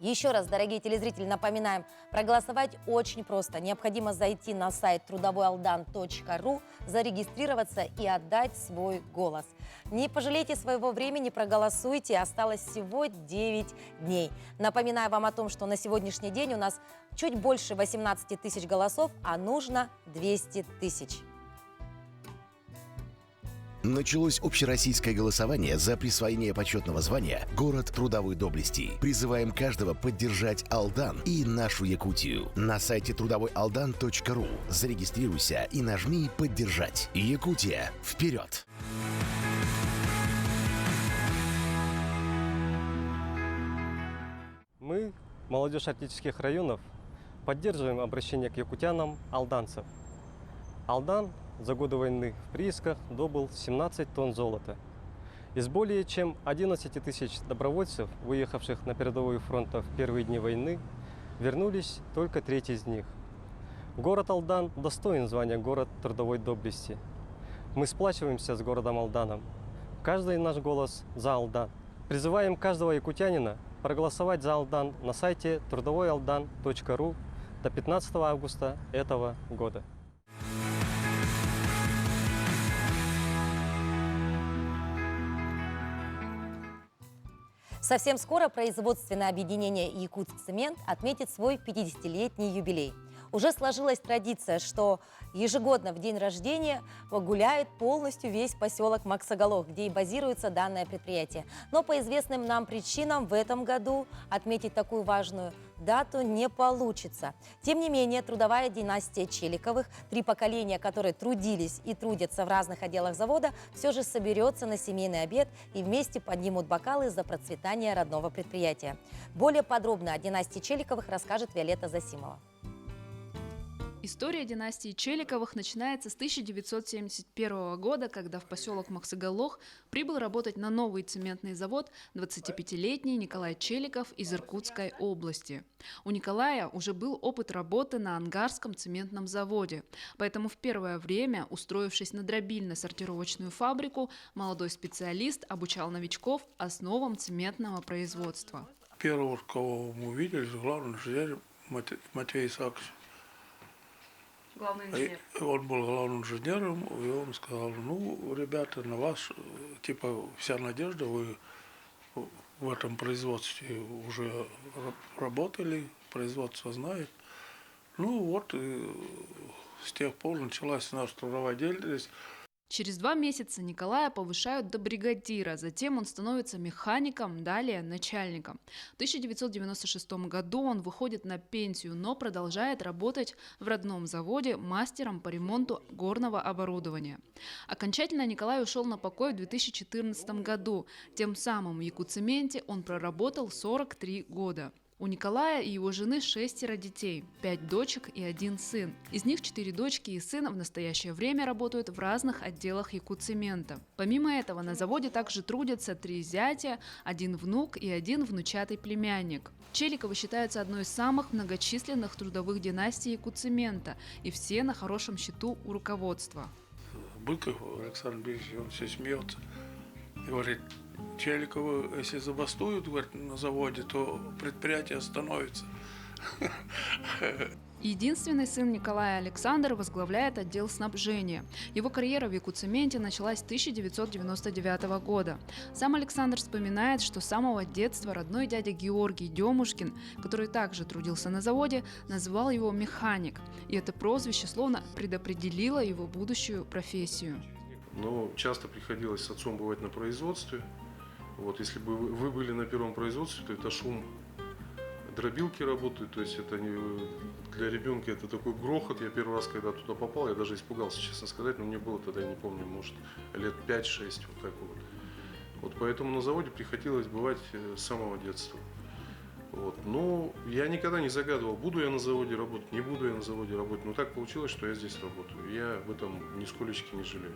Еще раз, дорогие телезрители, напоминаем, проголосовать очень просто. Необходимо зайти на сайт трудовойалдан.ру, зарегистрироваться и отдать свой голос. Не пожалейте своего времени, проголосуйте. Осталось всего 9 дней. Напоминаю вам о том, что на сегодняшний день у нас чуть больше 18 тысяч голосов, а нужно 200 тысяч. Началось общероссийское голосование за присвоение почетного звания «Город трудовой доблести». Призываем каждого поддержать Алдан и нашу Якутию. На сайте трудовойалдан.ру зарегистрируйся и нажми «Поддержать». Якутия, вперед! Мы, молодежь арктических районов, поддерживаем обращение к якутянам алданцев. Алдан за годы войны в приисках добыл 17 тонн золота. Из более чем 11 тысяч добровольцев, выехавших на передовую фронта в первые дни войны, вернулись только треть из них. Город Алдан достоин звания город трудовой доблести. Мы сплачиваемся с городом Алданом. Каждый наш голос за Алдан. Призываем каждого якутянина проголосовать за Алдан на сайте трудовойалдан.ру до 15 августа этого года. Совсем скоро производственное объединение «Якутцемент» отметит свой 50-летний юбилей. Уже сложилась традиция, что ежегодно в день рождения гуляет полностью весь поселок Максоголох, где и базируется данное предприятие. Но по известным нам причинам в этом году отметить такую важную дату не получится. Тем не менее, трудовая династия Челиковых, 3 поколения, которые трудились и трудятся в разных отделах завода, все же соберется на семейный обед и вместе поднимут бокалы за процветание родного предприятия. Более подробно о династии Челиковых расскажет Виолетта Засимова. История династии Челиковых начинается с 1971 года, когда в поселок Максоголох прибыл работать на новый цементный завод 25-летний Николай Челиков из Иркутской области. У Николая уже был опыт работы на Ангарском цементном заводе, поэтому в первое время, устроившись на дробильно-сортировочную фабрику, молодой специалист обучал новичков основам цементного производства. Первого, кого мы увидели, главный инженер Матвей Исаакович. Главный инженер. Он был главным инженером, и он сказал: ну, ребята, на вас типа вся надежда, вы в этом производстве уже работали, производство знает. Ну вот, и с тех пор началась наша трудовая деятельность. Через 2 месяца Николая повышают до бригадира, затем он становится механиком, далее начальником. В 1996 году он выходит на пенсию, но продолжает работать в родном заводе мастером по ремонту горного оборудования. Окончательно Николай ушел на покой в 2014 году. Тем самым в Якутцементе он проработал 43 года. У Николая и его жены 6 детей, 5 дочек и 1 сын. Из них 4 дочки и сын в настоящее время работают в разных отделах Якутцемента. Помимо этого на заводе также трудятся 3 зятя, 1 внук и 1 внучатый племянник. Челиковы считаются одной из самых многочисленных трудовых династий Якутцемента, и все на хорошем счету у руководства. Быков Александр Борисович, он все смеется и говорит: Челиковы, если забастуют, говорит, на заводе, то предприятие остановится. Единственный сын Николая, Александр, возглавляет отдел снабжения. Его карьера в Якутцементе началась с 1999 года. Сам Александр вспоминает, что с самого детства родной дядя Георгий Демушкин, который также трудился на заводе, назвал его «механик». И это прозвище словно предопределило его будущую профессию. Но часто приходилось с отцом бывать на производстве. Вот, если бы вы были на первом производстве, то это шум дробилки работают, то есть это не, для ребенка это такой грохот. Я первый раз, когда туда попал, я даже испугался, честно сказать, но мне было тогда, я не помню, может, лет 5-6, вот так вот. Вот поэтому на заводе приходилось бывать с самого детства. Вот. Но я никогда не загадывал, буду я на заводе работать, не буду я на заводе работать, но так получилось, что я здесь работаю. Я об этом нисколечки не жалею.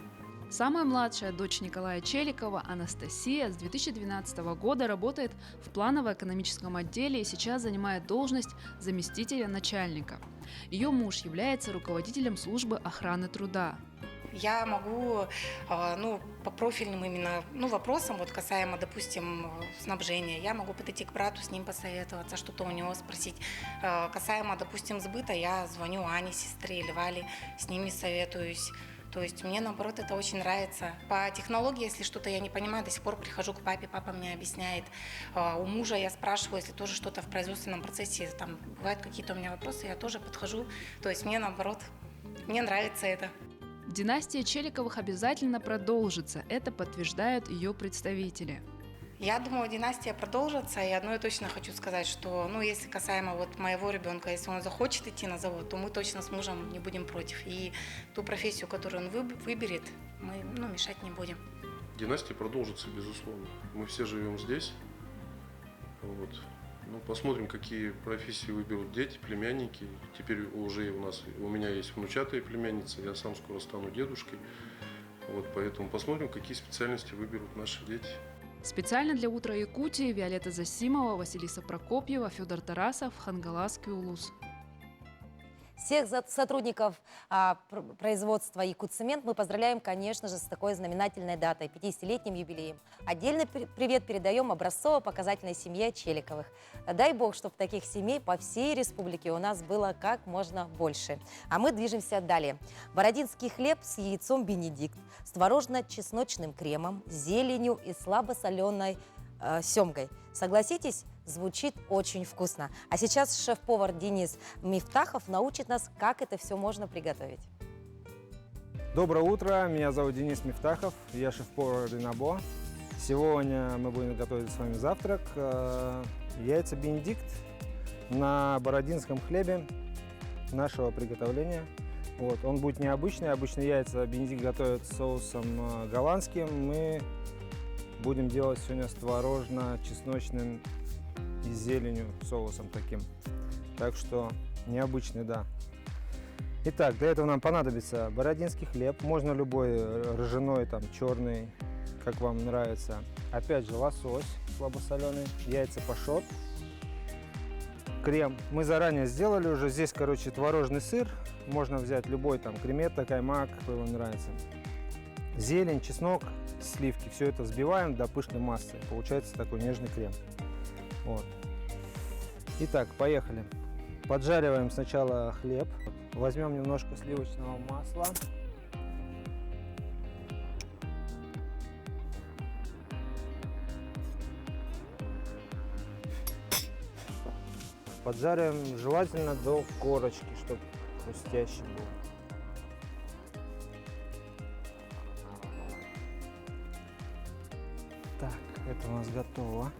Самая младшая дочь Николая Челикова, Анастасия, с 2012 года работает в планово-экономическом отделе и сейчас занимает должность заместителя начальника. Ее муж является руководителем службы охраны труда. Я могу, по профильным именно вопросам, вот касаемо, допустим, снабжения, я могу подойти к брату, с ним посоветоваться, что-то у него спросить. Касаемо, допустим, сбыта, я звоню Ане, сестре или Вале, с ними советуюсь. То есть мне, наоборот, это очень нравится. По технологии, если что-то я не понимаю, до сих пор прихожу к папе, папа мне объясняет. У мужа я спрашиваю, если тоже что-то в производственном процессе, там бывают какие-то у меня вопросы, я тоже подхожу. То есть мне, наоборот, мне нравится это. Династия Челиковых обязательно продолжится, это подтверждают ее представители. Я думаю, династия продолжится, и одно я точно хочу сказать, что, если касаемо вот моего ребенка, если он захочет идти на завод, то мы точно с мужем не будем против. И ту профессию, которую он выберет, мы мешать не будем. Династия продолжится, безусловно. Мы все живем здесь. Вот. Ну, посмотрим, какие профессии выберут дети, племянники. Теперь уже у меня есть внучатая племянница, я сам скоро стану дедушкой. Вот, поэтому посмотрим, какие специальности выберут наши дети. Специально для «Утра Якутии» Виолетта Засимова, Василиса Прокопьева, Федор Тарасов, Хангаласский улус. Всех сотрудников производства «Якутцемент» мы поздравляем, конечно же, с такой знаменательной датой, 50-летним юбилеем. Отдельный привет передаем образцово-показательной семье Челиковых. Дай бог, чтобы таких семей по всей республике у нас было как можно больше. А мы движемся далее. Бородинский хлеб с яйцом «Бенедикт», с творожно-чесночным кремом, зеленью и слабосоленой семгой. Согласитесь, звучит очень вкусно. А сейчас шеф-повар Денис Мифтахов научит нас, как это все можно приготовить. Доброе утро, меня зовут Денис Мифтахов, я шеф-повар Ринабо. Сегодня мы будем готовить с вами завтрак. Яйца Бенедикт на бородинском хлебе нашего приготовления. Вот, он будет необычный. Обычно яйца Бенедикт готовят с соусом голландским. Мы будем делать сегодня с творожно-чесночным и зеленью соусом таким. Так что необычный, да. Итак, для этого нам понадобится бородинский хлеб. Можно любой ржаной, там, черный, как вам нравится. Опять же лосось слабосоленый, яйца пашот, крем. Мы заранее сделали уже. Здесь, короче, творожный сыр. Можно взять любой, там, креметта, каймак, какой вам нравится. Зелень, чеснок, сливки. Все это взбиваем до пышной массы. Получается такой нежный крем. Вот. Итак, поехали. Поджариваем сначала хлеб. Возьмем немножко сливочного масла. Поджариваем желательно до корочки, чтобы хрустящий был. Так, это у нас готово.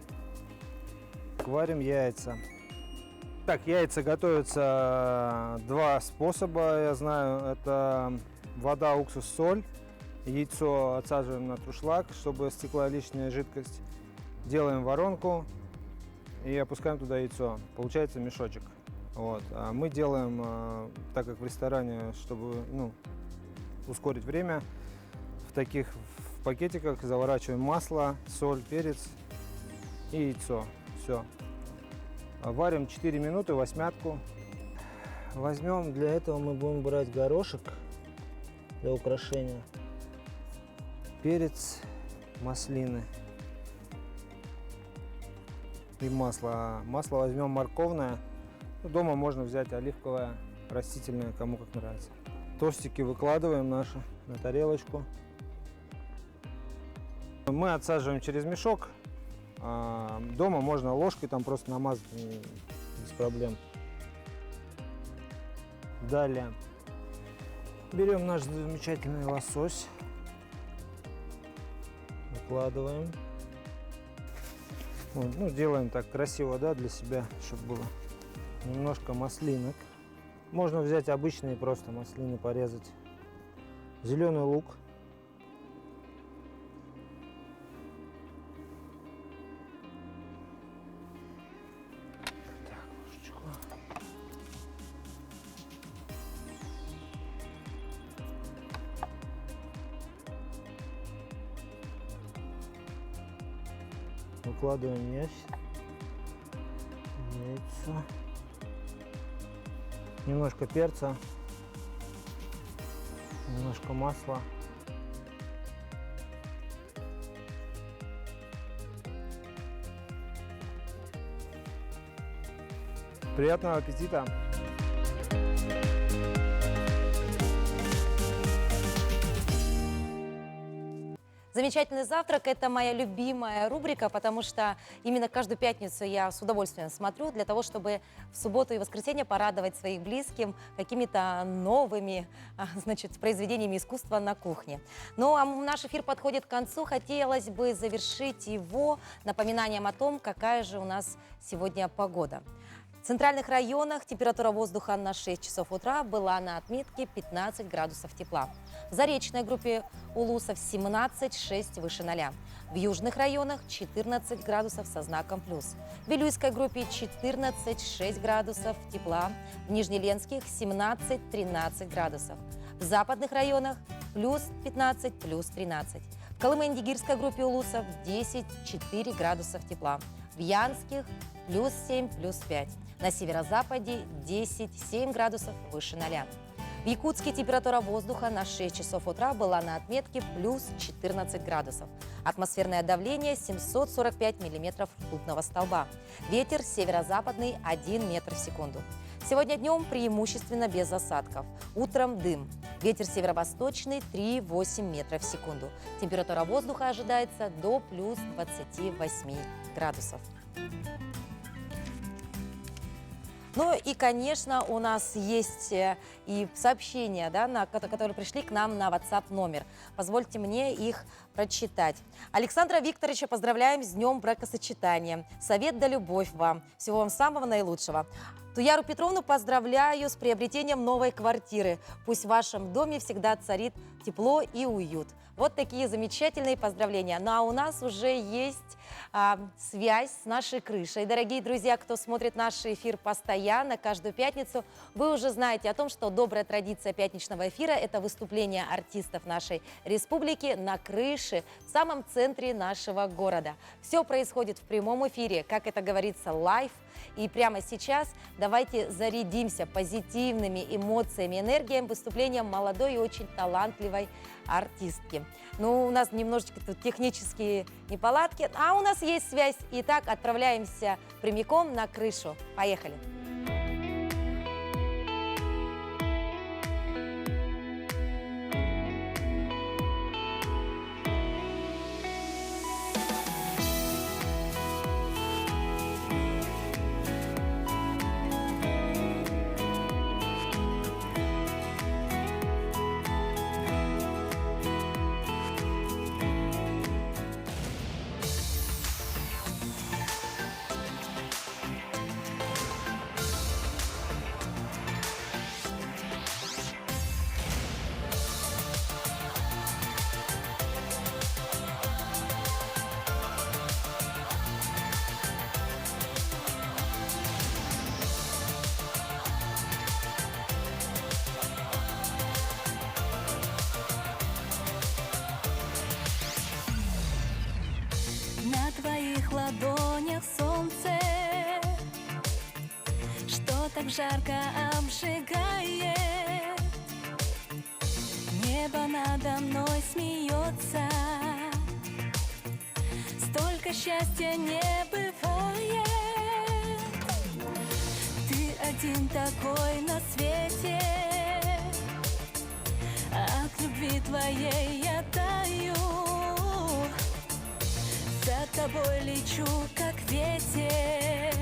Варим яйца. Так, яйца готовятся два способа, я знаю. Это вода, уксус, соль. Яйцо отсаживаем на друшлаг, чтобы стекла лишняя жидкость. Делаем воронку и опускаем туда яйцо. Получается мешочек. Вот. А мы делаем, так как в ресторане, чтобы ускорить время, в таких пакетиках заворачиваем масло, соль, перец и яйцо. Все. Варим 4 минуты, восьмятку. Возьмем, для этого мы будем брать горошек для украшения. Перец, маслины и масло. Масло возьмем морковное. Дома можно взять оливковое, растительное, кому как нравится. Тостики выкладываем наши на тарелочку. Мы отсаживаем через мешок. Дома можно ложкой там просто намазать без проблем. Далее берем наш замечательный лосось, выкладываем. Вот, делаем так красиво, да, для себя, чтобы было. Немножко маслинок. Можно взять обычные просто маслины, порезать. Зеленый лук. Выкладываем яйцо, немножко перца, немножко масла. Приятного аппетита! Замечательный завтрак – это моя любимая рубрика, потому что именно каждую пятницу я с удовольствием смотрю для того, чтобы в субботу и воскресенье порадовать своих близких какими-то новыми, произведениями искусства на кухне. Ну, а наш эфир подходит к концу. Хотелось бы завершить его напоминанием о том, какая же у нас сегодня погода. В центральных районах температура воздуха на 6 часов утра была на отметке 15 градусов тепла. В заречной группе Улусов 17,6 выше 0. В южных районах 14 градусов со знаком плюс. В Вилюйской группе 14,6 градусов тепла. В Нижнеленских 17-13 градусов. В западных районах плюс 15, плюс 13. В Колымо-Индигирской группе Улусов 10-4 градусов тепла. В Янских плюс 7, плюс 5. На северо-западе 10-7 градусов выше 0. В Якутске температура воздуха на 6 часов утра была на отметке плюс 14 градусов. Атмосферное давление 745 миллиметров ртутного столба. Ветер северо-западный 1 метр в секунду. Сегодня днем преимущественно без осадков. Утром дым. Ветер северо-восточный 3,8 метров в секунду. Температура воздуха ожидается до плюс 28 градусов. Ну и, конечно, у нас есть и сообщения, да, которые пришли к нам на WhatsApp номер. Позвольте мне их прочитать. Александра Викторовича поздравляем с днем бракосочетания. Совет да любовь вам. Всего вам самого наилучшего. Туяру Петровну поздравляю с приобретением новой квартиры. Пусть в вашем доме всегда царит тепло и уют. Вот такие замечательные поздравления. Ну а у нас уже есть связь с нашей крышей. Дорогие друзья, кто смотрит наш эфир постоянно, каждую пятницу, вы уже знаете о том, что добрая традиция пятничного эфира – это выступление артистов нашей республики на крыше в самом центре нашего города. Все происходит в прямом эфире, как это говорится, лайв. И прямо сейчас давайте зарядимся позитивными эмоциями, энергией выступлением молодой и очень талантливой артистки. Ну, у нас немножечко тут технические неполадки, а у нас есть связь. Итак, отправляемся прямиком на крышу. Поехали! На твоих ладонях солнце, что так жарко обжигает. Небо надо мной смеется, столько счастья не бывает. Ты один такой на свете, от любви твоей я таю. За тобой лечу, как ветер,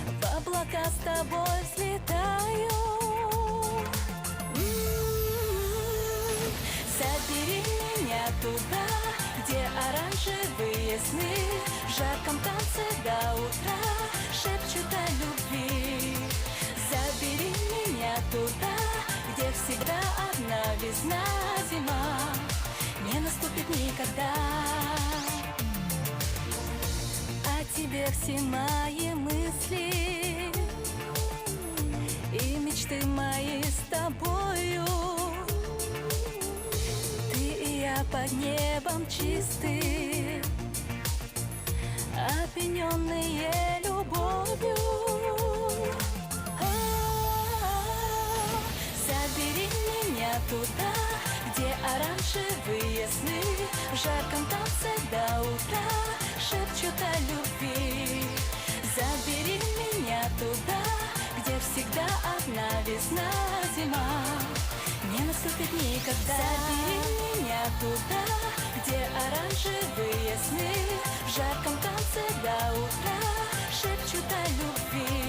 в облака с тобой взлетаю. Забери меня туда, где оранжевые сны, в жарком танце до утра шепчут о любви. Забери меня туда, где всегда одна весна, зима не наступит никогда. О тебе все мои мысли и мечты мои с тобою. Ты и я под небом чистым, опьяненные любовью. Забери меня туда, где оранжевые сны, в жарком танце до утра шепчут о любви. Забери меня туда, где всегда одна весна, зима не наступит никогда. Забери меня туда, где оранжевые сны, в жарком танце до утра шепчут о любви.